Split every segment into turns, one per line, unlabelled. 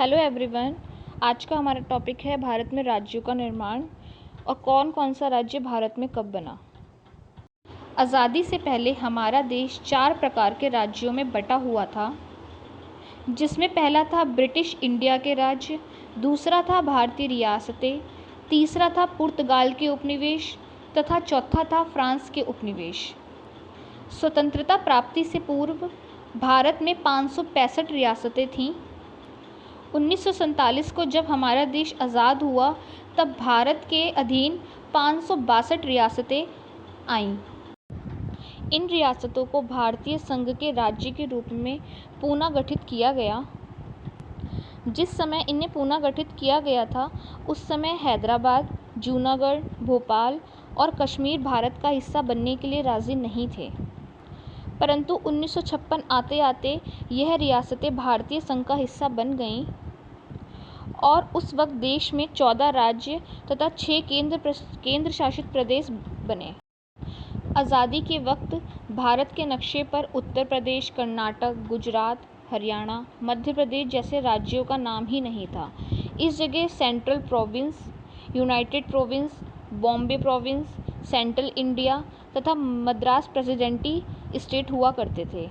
Hello everyone. आज का हमारा टॉपिक है भारत में राज्यों का निर्माण और कौन कौन सा राज्य भारत में कब बना। आज़ादी से पहले हमारा देश 4 प्रकार के राज्यों में बटा हुआ था, जिसमें पहला था ब्रिटिश इंडिया के राज्य, दूसरा था भारतीय रियासतें, तीसरा था पुर्तगाल के उपनिवेश तथा चौथा था फ्रांस के उपनिवेश। स्वतंत्रता प्राप्ति से पूर्व भारत में 565 रियासतें थीं। 1947 को जब हमारा देश आज़ाद हुआ तब भारत के अधीन 562 रियासतें आईं। इन रियासतों को भारतीय संघ के राज्य के रूप में पुनः गठित किया गया। जिस समय इन्हें पुनः गठित किया गया था उस समय हैदराबाद, जूनागढ़, भोपाल और कश्मीर भारत का हिस्सा बनने के लिए राज़ी नहीं थे, परंतु 1956 आते आते यह रियासतें भारतीय संघ का हिस्सा बन गईं और उस वक्त देश में 14 राज्य तथा 6 केंद्र शासित प्रदेश बने। आज़ादी के वक्त भारत के नक्शे पर उत्तर प्रदेश, कर्नाटक, गुजरात, हरियाणा, मध्य प्रदेश जैसे राज्यों का नाम ही नहीं था। इस जगह central province, United province, Bombay province, central India तथा मद्रास प्रेसिडेंटी स्टेट हुआ करते थे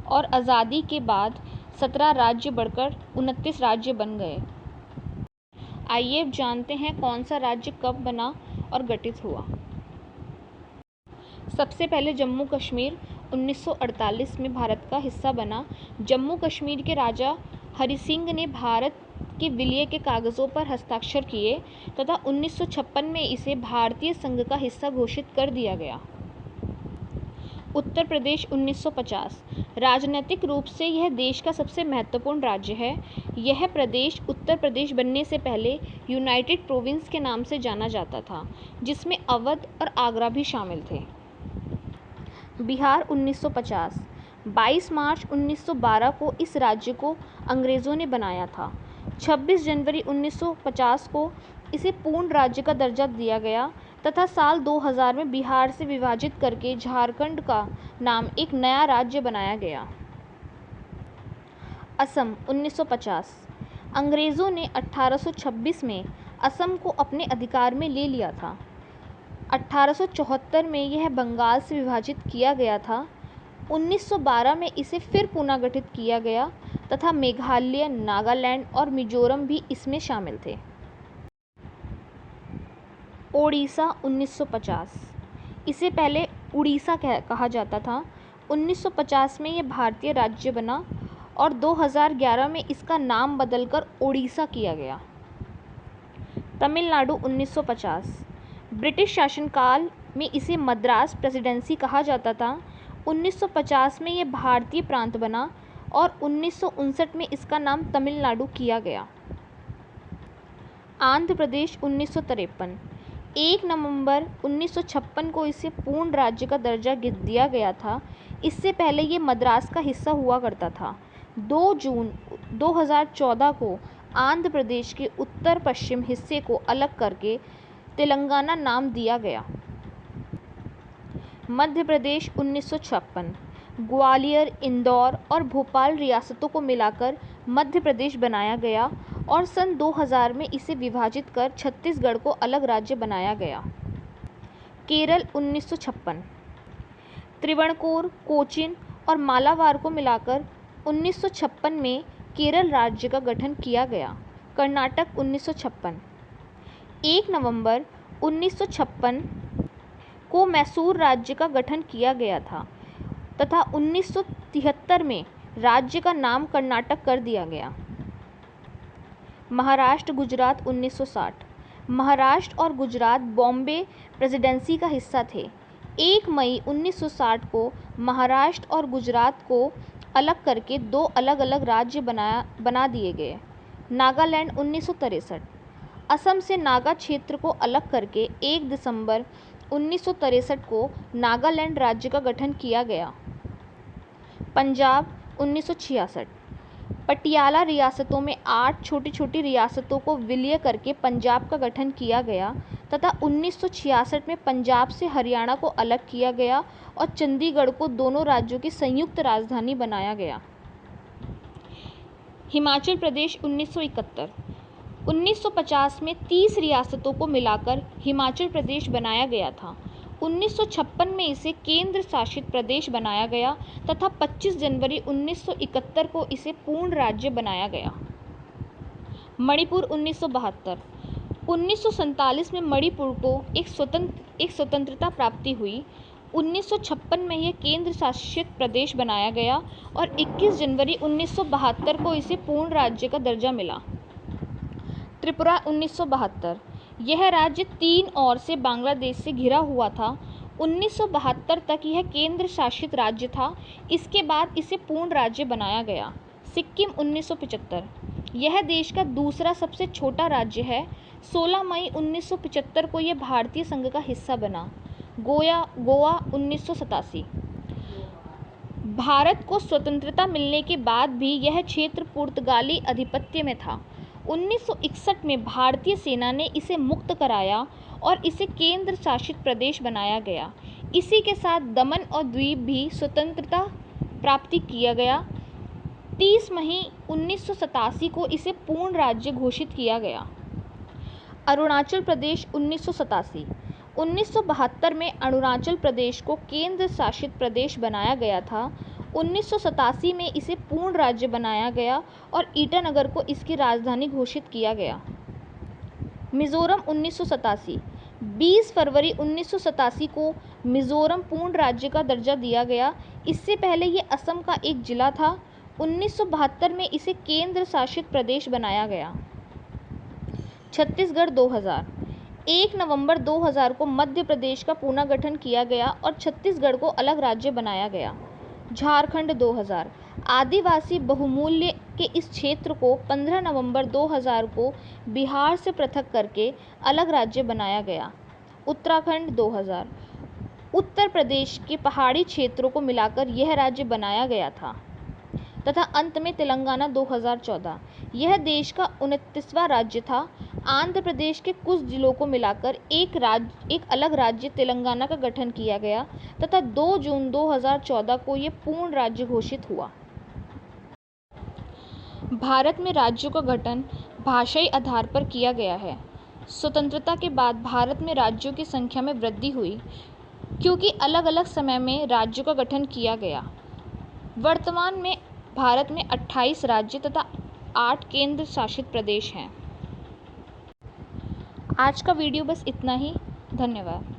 और आज़ादी के बाद 17 राज्य बढ़कर 29 राज्य बन गए। आइए अब जानते हैं कौन सा राज्य कब बना और गठित हुआ। सबसे पहले जम्मू कश्मीर 1948 में भारत का हिस्सा बना। जम्मू कश्मीर के राजा हरि सिंह ने भारत के विलय के कागज़ों पर हस्ताक्षर किए तथा 1956 में इसे भारतीय संघ का हिस्सा घोषित कर दिया गया। उत्तर प्रदेश 1950 राजनीतिक रूप से यह देश का सबसे महत्वपूर्ण राज्य है। यह प्रदेश उत्तर प्रदेश बनने से पहले यूनाइटेड प्रोविंस के नाम से जाना जाता था, जिसमें अवध और आगरा भी शामिल थे। बिहार 1950 22 मार्च 1912 को इस राज्य को अंग्रेज़ों ने बनाया था। 26 जनवरी 1950 को इसे पूर्ण राज्य का दर्जा दिया गया तथा साल 2000 में बिहार से विभाजित करके झारखंड का नाम एक नया राज्य बनाया गया। असम 1950 अंग्रेज़ों ने 1826 में असम को अपने अधिकार में ले लिया था। 1874 में यह बंगाल से विभाजित किया गया था। 1912 में इसे फिर पुनः गठित किया गया तथा मेघालय, नागालैंड और मिजोरम भी इसमें शामिल थे। ओडिशा 1950 इसे पहले उड़ीसा कहा जाता था। 1950 में यह भारतीय राज्य बना और 2011 में इसका नाम बदलकर ओडिशा किया गया। तमिलनाडु 1950 ब्रिटिश शासनकाल में इसे मद्रास प्रेसिडेंसी कहा जाता था। 1950 में यह भारतीय प्रांत बना और 1959 में इसका नाम तमिलनाडु किया गया। आंध्र प्रदेश 1953 1 नवंबर 1956 को इसे पूर्ण राज्य का दर्जा दिया गया था। इससे पहले ये मद्रास का हिस्सा हुआ करता था। 2 जून 2014 को आंध्र प्रदेश के उत्तर पश्चिम हिस्से को अलग करके तेलंगाना नाम दिया गया। मध्य प्रदेश 1956 ग्वालियर, इंदौर और भोपाल रियासतों को मिलाकर मध्य प्रदेश बनाया गया और सन 2000 में इसे विभाजित कर छत्तीसगढ़ को अलग राज्य बनाया गया। केरल 1956 त्रिवणकोर, कोचीन और मालाबार को मिलाकर 1956 में केरल राज्य का गठन किया गया। कर्नाटक 1956 1 नवंबर 1956 को मैसूर राज्य का गठन किया गया था तथा 1973 में राज्य का नाम कर्नाटक कर दिया गया। महाराष्ट्र गुजरात 1960 महाराष्ट्र और गुजरात बॉम्बे प्रेसिडेंसी का हिस्सा थे। 1 मई 1960 को महाराष्ट्र और गुजरात को अलग करके 2 अलग अलग राज्य बना दिए गए। नागालैंड 1963 असम से नागा क्षेत्र को अलग करके 1 दिसंबर 1963 को नागालैंड राज्य का गठन किया गया। पंजाब 1966 पटियाला रियासतों में 8 छोटी छोटी रियासतों को विलय करके पंजाब का गठन किया गया तथा 1966 में पंजाब से हरियाणा को अलग किया गया और चंडीगढ़ को दोनों राज्यों की संयुक्त राजधानी बनाया गया। हिमाचल प्रदेश 1971। 1950 में 30 रियासतों को मिलाकर हिमाचल प्रदेश बनाया गया था। 1956 में इसे केंद्र शासित प्रदेश बनाया गया तथा 25 जनवरी 1971 को इसे पूर्ण राज्य बनाया गया। मणिपुर 1972। 1947 में मणिपुर को एक स्वतंत्रता प्राप्ति हुई। 1956 में यह केंद्र शासित प्रदेश बनाया गया और 21 जनवरी 1972 को इसे पूर्ण राज्य का दर्जा मिला। त्रिपुरा 1972। यह राज्य 3 ओर से बांग्लादेश से घिरा हुआ था। 1972 तक यह केंद्र शासित राज्य था। इसके बाद इसे पूर्ण राज्य बनाया गया। सिक्किम 1975। यह देश का दूसरा सबसे छोटा राज्य है। 16 मई 1975 को यह भारतीय संघ का हिस्सा बना। गोवा 1987। भारत को स्वतंत्रता मिलने के बाद भी यह क्षेत्र पुर्तगाली आधिपत्य में था। 1961 में भारतीय सेना ने इसे मुक्त कराया और इसे केंद्र शासित प्रदेश बनाया गया। इसी के साथ दमन और द्वीप भी स्वतंत्रता प्राप्ति किया गया। 30 मई 1987 को इसे पूर्ण राज्य घोषित किया गया। अरुणाचल प्रदेश 1987। 1972 में अरुणाचल प्रदेश को केंद्र शासित प्रदेश बनाया गया था। 1987 में इसे पूर्ण राज्य बनाया गया और ईटानगर को इसकी राजधानी घोषित किया गया। मिजोरम 1987। 20 फरवरी 1987 को मिजोरम पूर्ण राज्य का दर्जा दिया गया। इससे पहले ये असम का एक जिला था। 1972 में इसे केंद्र शासित प्रदेश बनाया गया। छत्तीसगढ़ 2000। 1 नवंबर 2000 को मध्य प्रदेश का पुनर्गठन किया गया और छत्तीसगढ़ को अलग राज्य बनाया गया। झारखंड 2000। आदिवासी बहुमूल्य के इस क्षेत्र को 15 नवंबर 2000 को बिहार से पृथक करके अलग राज्य बनाया गया। उत्तराखंड 2000। उत्तर प्रदेश के पहाड़ी क्षेत्रों को मिलाकर यह राज्य बनाया गया था। तथा अंत में तेलंगाना 2014। यह देश का 29वां राज्य था। आंध्र प्रदेश के कुछ जिलों को मिलाकर एक अलग राज्य तेलंगाना का गठन किया गया तथा 2 जून 2014 को यह पूर्ण राज्य घोषित हुआ। भारत में राज्यों का गठन भाषाई आधार पर किया गया है। स्वतंत्रता के बाद भारत में राज्यों की संख्या में वृद्धि हुई क्योंकि अलग अलग समय में राज्यों का गठन किया गया। वर्तमान में भारत में 28 राज्य तथा 8 केंद्र शासित प्रदेश हैं। आज का वीडियो बस इतना ही। धन्यवाद।